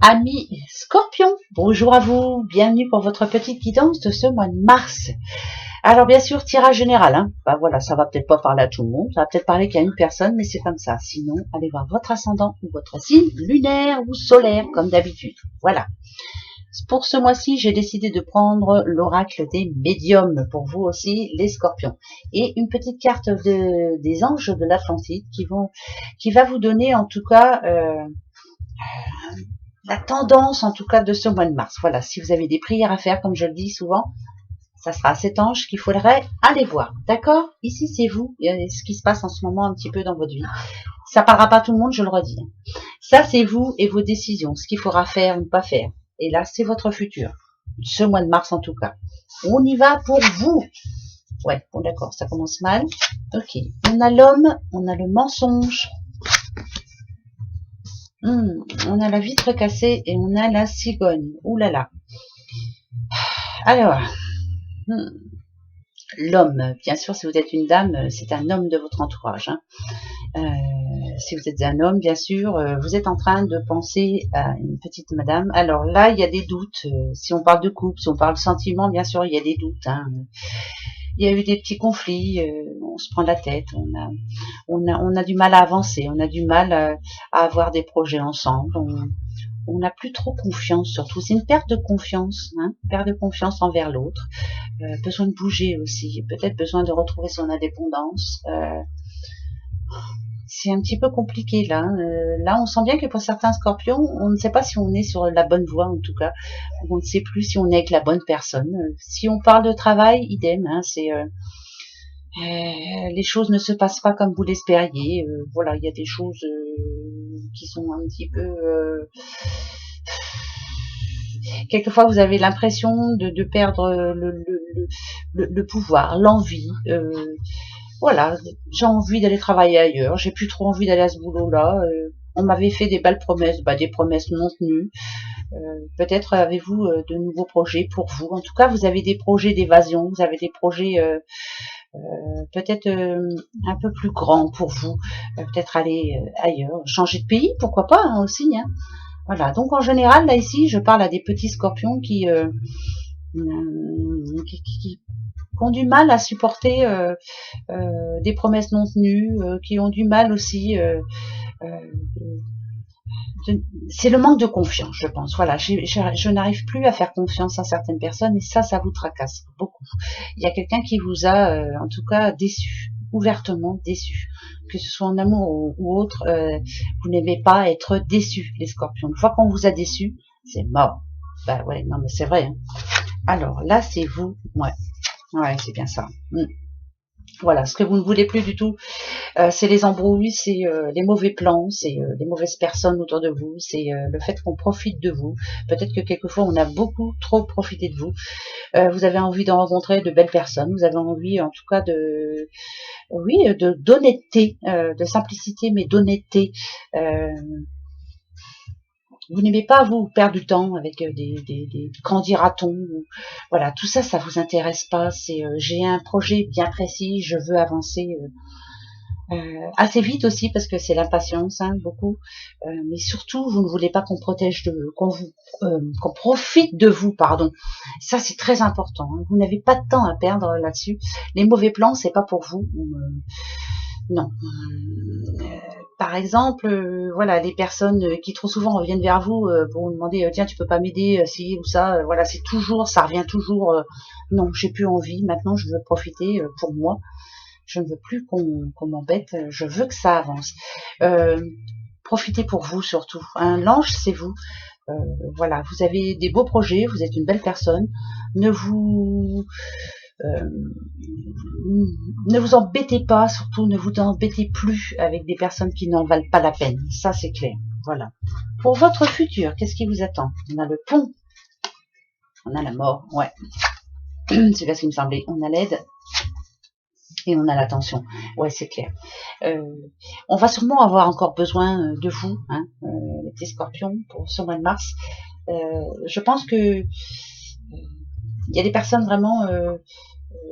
Amis Scorpion, bonjour à vous, bienvenue pour votre petite guidance de ce mois de mars. Alors bien sûr, tirage général, bah voilà, ça va peut-être pas parler à tout le monde, ça va peut-être parler qu'à une personne, mais c'est comme ça. Sinon, allez voir votre ascendant ou votre signe lunaire ou solaire, comme d'habitude. Voilà. Pour ce mois-ci, j'ai décidé de prendre l'oracle des médiums, pour vous aussi, les scorpions. Et une petite carte des anges de l'Atlantide qui va vous donner en tout cas la tendance en tout cas de ce mois de mars. Voilà, si vous avez des prières à faire, comme je le dis souvent, ça sera à cet ange qu'il faudrait aller voir. D'accord? Ici, c'est vous, ce qui se passe en ce moment un petit peu dans votre vie. Ça parlera pas à tout le monde, je le redis. Ça, c'est vous et vos décisions, ce qu'il faudra faire ou pas faire. Et là, c'est votre futur. Ce mois de mars, en tout cas. On y va pour vous. Ouais, bon, d'accord, ça commence mal. Ok. On a l'homme, on a le mensonge. On a la vitre cassée et on a la cigogne. Ouh là là. Alors, l'homme, bien sûr, si vous êtes une dame, c'est un homme de votre entourage. Si vous êtes un homme, bien sûr, vous êtes en train de penser à une petite madame. Alors là, il y a des doutes. Si on parle de couple, si on parle de sentiments, bien sûr, il y a des doutes. Il y a eu des petits conflits, on se prend la tête, on a du mal à avancer, on a du mal à avoir des projets ensemble. On n'a plus trop confiance, surtout. C'est une perte de confiance, perte de confiance envers l'autre. Besoin de bouger aussi, peut-être besoin de retrouver son indépendance. C'est un petit peu compliqué là. Là, on sent bien que pour certains scorpions, on ne sait pas si on est sur la bonne voie en tout cas. On ne sait plus si on est avec la bonne personne. Si on parle de travail, idem. Les choses ne se passent pas comme vous l'espériez. Voilà, il y a des choses qui sont un petit peu. Quelquefois, vous avez l'impression de perdre le pouvoir, l'envie. Voilà, j'ai envie d'aller travailler ailleurs, j'ai plus trop envie d'aller à ce boulot-là. On m'avait fait des belles promesses, des promesses non tenues. Peut-être avez-vous de nouveaux projets pour vous. En tout cas, vous avez des projets d'évasion, vous avez des projets peut-être un peu plus grands pour vous. Peut-être aller ailleurs, changer de pays, pourquoi pas aussi. Voilà, donc en général, là ici, je parle à des petits scorpions qui ont du mal à supporter des promesses non tenues, qui ont du mal aussi. C'est le manque de confiance, je pense. Voilà, je n'arrive plus à faire confiance à certaines personnes et ça vous tracasse beaucoup. Il y a quelqu'un qui vous a, en tout cas, déçu, ouvertement déçu, que ce soit en amour ou autre. Vous n'aimez pas être déçu, les scorpions. Une fois qu'on vous a déçu, c'est mort. Bah ouais, non mais c'est vrai. Alors là, c'est vous, ouais, c'est bien ça. Voilà, ce que vous ne voulez plus du tout, c'est les embrouilles, c'est les mauvais plans, c'est les mauvaises personnes autour de vous, c'est le fait qu'on profite de vous. Peut-être que quelquefois on a beaucoup trop profité de vous. Vous avez envie de rencontrer de belles personnes, vous avez envie en tout cas d'honnêteté, de simplicité, mais d'honnêteté. Vous n'aimez pas vous perdre du temps avec des candidatons. Voilà, tout ça, ça vous intéresse pas. C'est j'ai un projet bien précis, je veux avancer assez vite aussi parce que c'est l'impatience, beaucoup. Mais surtout, vous ne voulez pas qu'on qu'on profite de vous, pardon. Ça, c'est très important. Vous n'avez pas de temps à perdre là-dessus. Les mauvais plans, c'est pas pour vous. Non. Par exemple, voilà, les personnes qui trop souvent reviennent vers vous pour vous demander tiens, tu peux pas m'aider si ou ça, voilà, c'est toujours, ça revient toujours. Non, j'ai plus envie. Maintenant, je veux profiter pour moi. Je ne veux plus qu'on m'embête. Je veux que ça avance. Profitez pour vous surtout. L'ange, c'est vous. Voilà, vous avez des beaux projets. Vous êtes une belle personne. Ne vous embêtez pas, surtout ne vous embêtez plus avec des personnes qui n'en valent pas la peine. Ça, c'est clair. Voilà. Pour votre futur, qu'est-ce qui vous attend? On a le pont. On a la mort. Ouais. C'est là ce qui me semblait. On a l'aide. Et on a l'attention. Ouais, c'est clair. On va sûrement avoir encore besoin de vous, les petits scorpions, pour ce mois de mars. Je pense que il y a des personnes vraiment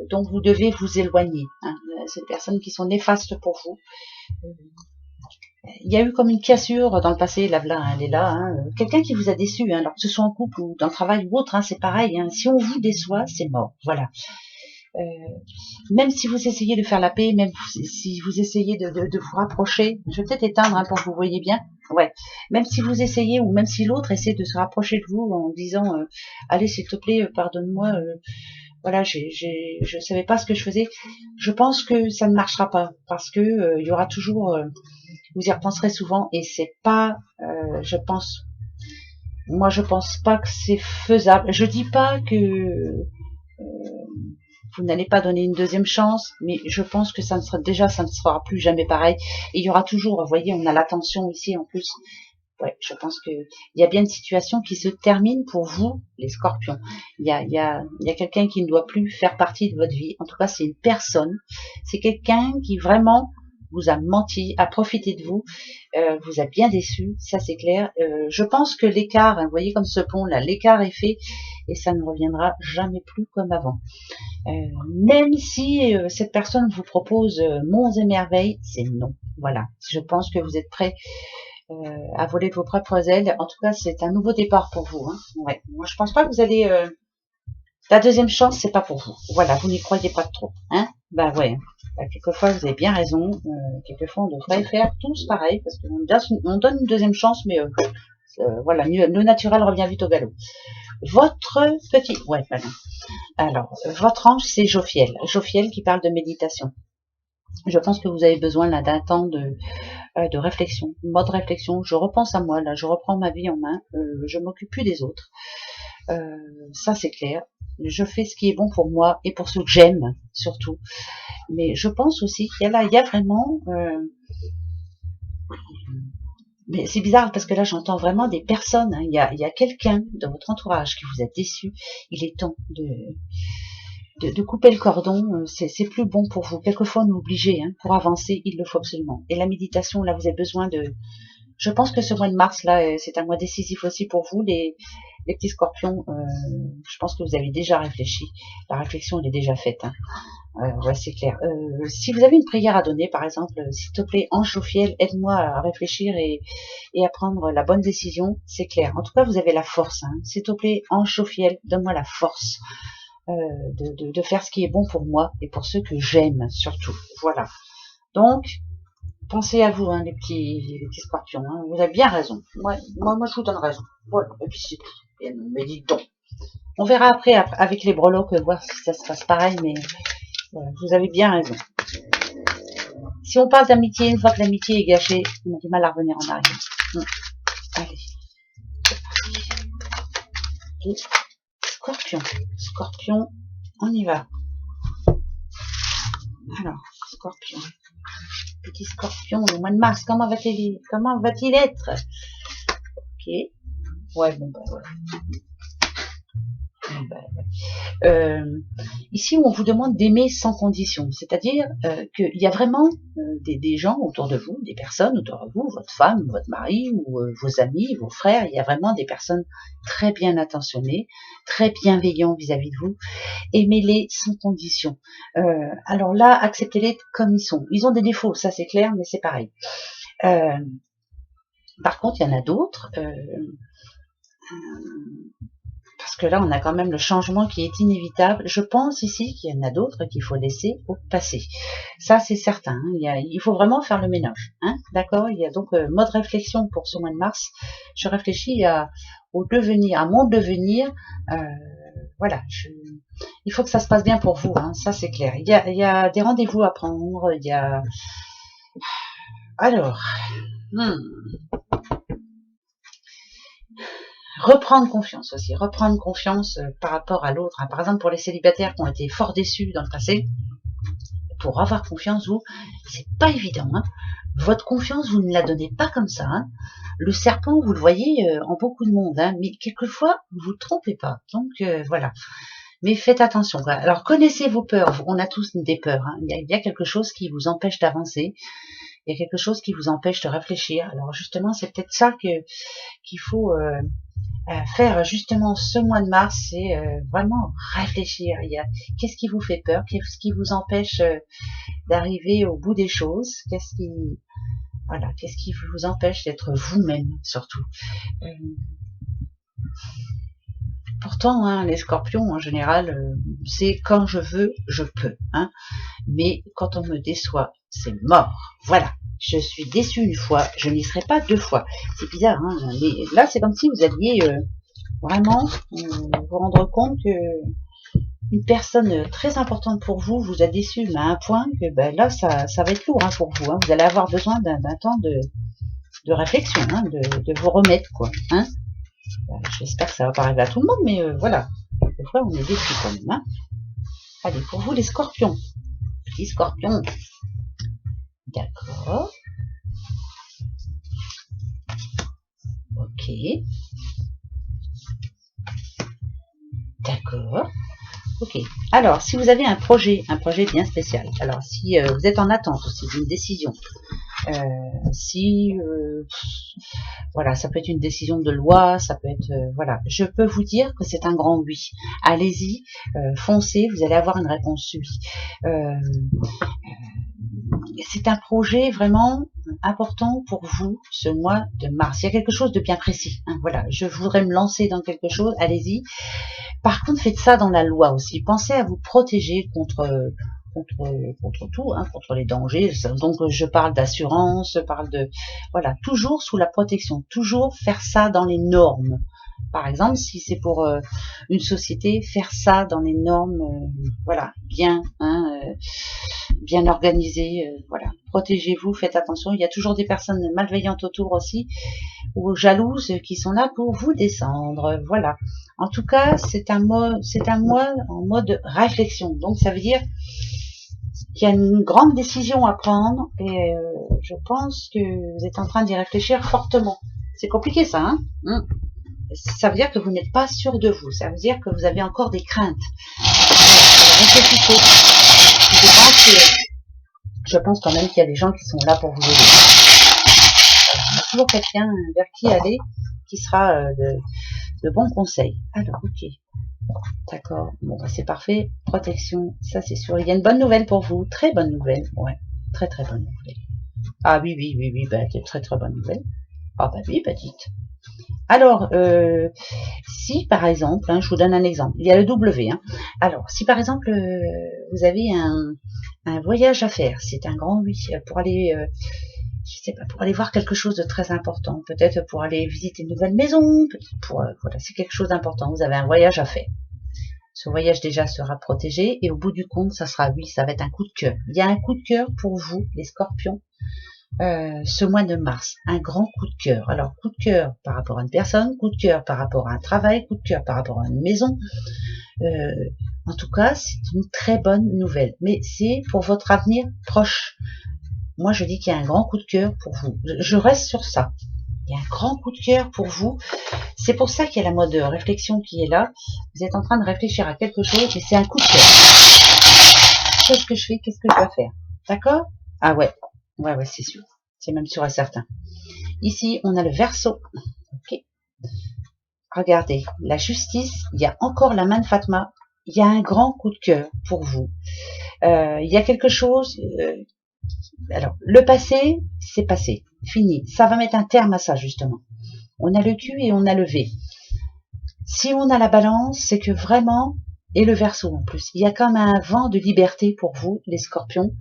dont vous devez vous éloigner. C'est des personnes qui sont néfastes pour vous. il y a eu comme une cassure dans le passé, là, là, elle est là, hein. Quelqu'un qui vous a déçu, hein, alors que ce soit en couple ou dans le travail ou autre, hein, c'est pareil, hein. Si on vous déçoit, c'est mort, voilà. Euh, Même si vous essayez de faire la paix, même si vous essayez de vous rapprocher, je vais peut-être éteindre hein, pour que vous voyez bien, ouais, même si vous essayez, ou même si l'autre essaie de se rapprocher de vous en disant allez s'il te plaît, pardonne-moi, voilà, je savais pas ce que je faisais, je pense que ça ne marchera pas, parce que il y aura toujours, vous y repenserez souvent, et c'est pas, je pense pas que c'est faisable, je dis pas que vous n'allez pas donner une deuxième chance, mais je pense que ça ne sera plus jamais pareil. Et il y aura toujours, vous voyez, on a l'attention ici en plus. Ouais, je pense que il y a bien une situation qui se termine pour vous, les scorpions. Il y a quelqu'un qui ne doit plus faire partie de votre vie. En tout cas, c'est une personne. C'est quelqu'un qui vraiment vous a menti, a profité de vous, vous a bien déçu, ça c'est clair. Je pense que l'écart, hein, vous voyez comme ce pont là, l'écart est fait et ça ne reviendra jamais plus comme avant. Même si cette personne vous propose monts et merveilles, c'est non. Voilà, je pense que vous êtes prêts à voler de vos propres ailes. En tout cas, c'est un nouveau départ pour vous. Hein. Ouais. Moi, je pense pas que vous allez... La deuxième chance, c'est pas pour vous. Voilà, vous n'y croyez pas trop. Hein. Bah ouais, bah, quelquefois, vous avez bien raison. Quelquefois, on devrait faire tous pareil, parce qu'on donne une deuxième chance, mais voilà, le naturel revient vite au galop. Votre petit... Ouais, voilà. Alors, votre ange, c'est Jophiel. Jophiel qui parle de méditation. Je pense que vous avez besoin là d'un temps de réflexion, mode réflexion. Je repense à moi, là, je reprends ma vie en main. Je m'occupe plus des autres. Ça, c'est clair. Je fais ce qui est bon pour moi et pour ceux que j'aime, surtout. Mais je pense aussi qu'il y a vraiment... mais c'est bizarre parce que là, j'entends vraiment des personnes. Hein. Il y a quelqu'un de votre entourage qui vous a déçu. Il est temps de couper le cordon, c'est plus bon pour vous. Quelquefois, on est obligé, hein, pour avancer, il le faut absolument. Et la méditation, là, vous avez besoin de... Je pense que ce mois de mars, là, c'est un mois décisif aussi pour vous, les petits scorpions. Je pense que vous avez déjà réfléchi. La réflexion, elle est déjà faite. Hein. Ouais, c'est clair. Si vous avez une prière à donner, par exemple, s'il te plaît, ange Jophiel, aide-moi à réfléchir et à prendre la bonne décision, c'est clair. En tout cas, vous avez la force. Hein. S'il te plaît, ange Jophiel, donne-moi la force. De faire ce qui est bon pour moi et pour ceux que j'aime surtout. Voilà. Donc, pensez à vous, hein, les petits scorpions. Hein. Vous avez bien raison. Moi, je vous donne raison. Voilà. Et puis c'est tout. Mais dites donc. On verra après avec les breloques, voir si ça se passe pareil, mais voilà, vous avez bien raison. Si on parle d'amitié, une fois que l'amitié est gâchée, on a du mal à revenir en arrière. Allez. Et Scorpion. Scorpion, on y va. Alors, Scorpion. Petit Scorpion, le mois de mars, comment va-t-il être? Ok. Ouais, bon, bah, ouais. Ici, on vous demande d'aimer sans condition, c'est-à-dire qu'il y a vraiment des gens autour de vous, des personnes autour de vous, votre femme, votre mari, ou vos amis, vos frères, il y a vraiment des personnes très bien attentionnées, très bienveillants vis-à-vis de vous. Aimez-les sans condition. Alors là, acceptez-les comme ils sont. Ils ont des défauts, ça c'est clair, mais c'est pareil. Par contre, il y en a d'autres... parce que là, on a quand même le changement qui est inévitable. Je pense ici qu'il y en a d'autres qu'il faut laisser au passé. Ça, c'est certain. Hein. Il faut vraiment faire le ménage. Hein. D'accord. Il y a donc mode réflexion pour ce mois de mars. Je réfléchis au devenir, à mon devenir. Voilà. Il faut que ça se passe bien pour vous. Hein. Ça, c'est clair. Il y a des rendez-vous à prendre. Il y a... Alors... Reprendre confiance aussi, reprendre confiance par rapport à l'autre. Hein. Par exemple, pour les célibataires qui ont été fort déçus dans le passé, pour avoir confiance, vous, c'est pas évident. Hein. Votre confiance, vous ne la donnez pas comme ça. Hein. Le serpent, vous le voyez en beaucoup de monde, hein, mais quelquefois, vous ne trompez pas. Donc, voilà. Mais faites attention. Voilà. Alors, connaissez vos peurs. On a tous des peurs. Hein. Il y a quelque chose qui vous empêche d'avancer. Il y a quelque chose qui vous empêche de réfléchir. Alors, justement, c'est peut-être ça qu'il faut... faire justement ce mois de mars, c'est vraiment réfléchir. Qu'est-ce qui vous fait peur, qu'est-ce qui vous empêche d'arriver au bout des choses, qu'est-ce qui Voilà, qu'est-ce qui vous empêche d'être vous-même, surtout. Euh, Pourtant, hein, les scorpions, en général, c'est quand je veux, je peux. Hein. Mais quand on me déçoit, c'est mort. Voilà. Je suis déçue une fois, je n'y serai pas deux fois. C'est bizarre, hein, mais là, c'est comme si vous alliez vraiment vous rendre compte que une personne très importante pour vous vous a déçu, mais à un point que ben, là, ça va être lourd hein, pour vous. Hein. Vous allez avoir besoin d'un temps de réflexion, hein, de vous remettre, quoi. Hein. Ben, j'espère que ça va pas arriver à tout le monde, mais voilà. Des fois, on est déçu quand même. Hein. Allez, pour vous, les scorpions. Petits scorpions. D'accord. Ok. D'accord. Ok. Alors, si vous avez un projet bien spécial, alors si vous êtes en attente aussi d'une décision, si voilà, ça peut être une décision de loi, ça peut être voilà, je peux vous dire que c'est un grand oui. Allez-y, foncez, vous allez avoir une réponse subie. C'est un projet vraiment important pour vous ce mois de mars. Il y a quelque chose de bien précis. Hein, voilà, je voudrais me lancer dans quelque chose. Allez-y. Par contre, faites ça dans la loi aussi. Pensez à vous protéger contre tout, hein, contre les dangers. Donc, je parle d'assurance, je parle de voilà, toujours sous la protection, toujours faire ça dans les normes. Par exemple, si c'est pour une société, faire ça dans les normes, voilà, bien, hein, bien organisé, voilà. Protégez-vous, faites attention. Il y a toujours des personnes malveillantes autour aussi, ou jalouses qui sont là pour vous descendre. Voilà. En tout cas, c'est un mois en mode réflexion. Donc, ça veut dire qu'il y a une grande décision à prendre et je pense que vous êtes en train d'y réfléchir fortement. C'est compliqué ça, hein. Ça veut dire que vous n'êtes pas sûr de vous. Ça veut dire que vous avez encore des craintes. Réfléchissez. Je pense quand même qu'il y a des gens qui sont là pour vous aider. Il y a toujours quelqu'un vers qui aller qui sera de bons conseils. Alors, ok. D'accord. Bon, bah, c'est parfait. Protection, ça c'est sûr. Il y a une bonne nouvelle pour vous. Très bonne nouvelle. Ouais. Très très bonne nouvelle. Ah oui, bah, c'est très très bonne nouvelle. Ah bah oui, bah dites. Alors, si par exemple, hein, je vous donne un exemple, il y a le W. Hein. Alors, si par exemple, vous avez un voyage à faire, c'est un grand oui, pour aller, je sais pas, pour aller voir quelque chose de très important, peut-être pour aller visiter une nouvelle maison, pour, voilà, c'est quelque chose d'important, vous avez un voyage à faire. Ce voyage déjà sera protégé et au bout du compte, ça sera oui, ça va être un coup de cœur. Il y a un coup de cœur pour vous, les scorpions, ce mois de mars, un grand coup de cœur. Alors, coup de cœur par rapport à une personne, coup de cœur par rapport à un travail, coup de cœur par rapport à une maison. En tout cas, c'est une très bonne nouvelle. Mais c'est pour votre avenir proche. Moi, je dis qu'il y a un grand coup de cœur pour vous. Je reste sur ça. Il y a un grand coup de cœur pour vous. C'est pour ça qu'il y a la mode de réflexion qui est là. Vous êtes en train de réfléchir à quelque chose et c'est un coup de cœur. Qu'est-ce que je fais? Qu'est-ce que je dois faire? D'accord? Ah ouais. Ouais, c'est sûr. C'est même sûr et certain. Ici, on a le Verseau. Ok. Regardez, la justice, il y a encore la main de Fatma. Il y a un grand coup de cœur pour vous. Il y a quelque chose... alors, le passé, c'est passé. Fini. Ça va mettre un terme à ça, justement. On a le Q et on a le V. Si on a la balance, c'est que vraiment... Et le Verseau en plus. Il y a comme un vent de liberté pour vous, les scorpions.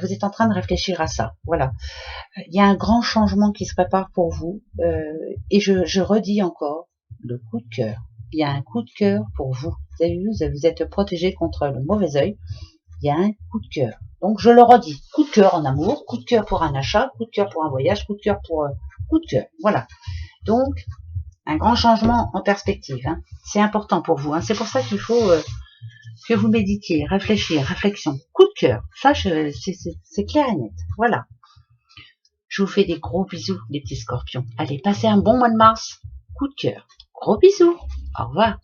Vous êtes en train de réfléchir à ça. Voilà. Il y a un grand changement qui se prépare pour vous. Et je redis encore, le coup de cœur. Il y a un coup de cœur pour vous. Vous avez vu, vous êtes protégé contre le mauvais œil. Il y a un coup de cœur. Donc je le redis, coup de cœur en amour, coup de cœur pour un achat, coup de cœur pour un voyage, coup de cœur pour coup de cœur. Voilà. Donc un grand changement en perspective. Hein. C'est important pour vous. Hein. C'est pour ça qu'il faut que vous méditiez, réflexion, coup de cœur. Ça, c'est clair et net. Voilà. Je vous fais des gros bisous, les petits scorpions. Allez, passez un bon mois de mars. Coup de cœur. Gros bisous. Au revoir.